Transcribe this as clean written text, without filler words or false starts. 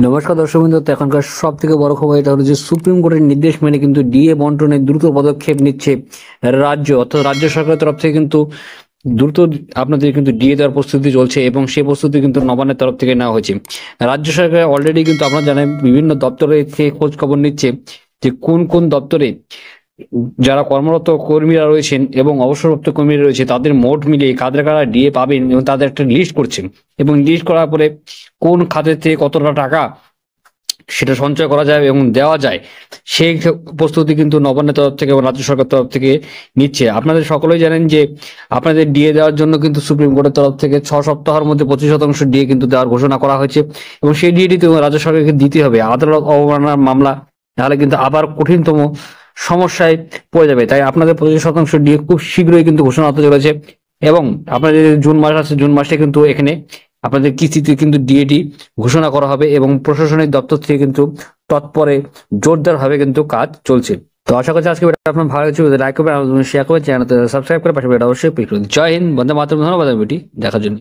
নমস্কার দর্শকবৃন্দ, তো এখনকার সব থেকে বড় খবর এটা হলো যে সুপ্রিম কোর্টের নির্দেশ মেনে কিন্তু ডিএ বন্টনে দ্রুত পদক্ষেপ নিচ্ছে রাজ্য, অর্থাৎ রাজ্য সরকারের তরফ থেকে কিন্তু দ্রুত আপনাদের কিন্তু ডিএ দেওয়ার প্রস্তুতি চলছে এবং সেই প্রস্তুতি কিন্তু নবান্নের তরফ থেকে নেওয়া হয়েছে। রাজ্য সরকার অলরেডি কিন্তু আপনারা জানেন বিভিন্ন দপ্তরে থেকে খোঁজ খবর নিচ্ছে যে কোন কোন দপ্তরে যারা কর্মরত কর্মীরা রয়েছেন এবং অবসরপ্রাপ্ত কর্মীরা রয়েছে তাদের মোট মিলিয়ে কাদের কারা ডিএ পাবেন এবং তাদের একটা লিস্ট করছেন এবং লিস্ট করার পরে কোন খাতে থেকে কতটা টাকা সেটা সঞ্চয় করা যায় এবং দেওয়া যায় সেই প্রস্তুতি কিন্তু নবান্নের তরফ থেকে এবং রাজ্য সরকার তরফ থেকে নিচ্ছে। আপনাদের সকলেই জানেন যে আপনাদের ডিএ দেওয়ার জন্য কিন্তু সুপ্রিম কোর্টের তরফ থেকে 6 সপ্তাহের মধ্যে 25% ডিএ কিন্তু দেওয়ার ঘোষণা করা হয়েছে এবং সেই ডিএটি রাজ্য সরকারকে দিতে হবে। আদালত অবমাননার মামলা তাহলে কিন্তু আবার কঠিনতম সমস্যায় পড়ে যাবে, তাই আপনাদের 25% ডিএ খুব শীঘ্রই কিন্তু ঘোষণা হতে চলেছে এবং আপনাদের জুন মাস আছে, জুন মাসে কিন্তু এখানে আপনাদের কিস্তিতে কিন্তু ডিএটি ঘোষণা করা হবে এবং প্রশাসনিক দপ্তর থেকে কিন্তু তৎপরে জোরদার ভাবে কিন্তু কাজ চলছে। তো আশা করছি আজকে আপনার ভালো হচ্ছে, লাইক করবেন, শেয়ার করবেন, চ্যানেল সাবস্ক্রাইব করে পাশে অবশ্যই ক্লিক করুন। জয় হিন্দ, বন্দে মাতরম। ধন্যবাদ ভিডিওটি দেখার জন্য।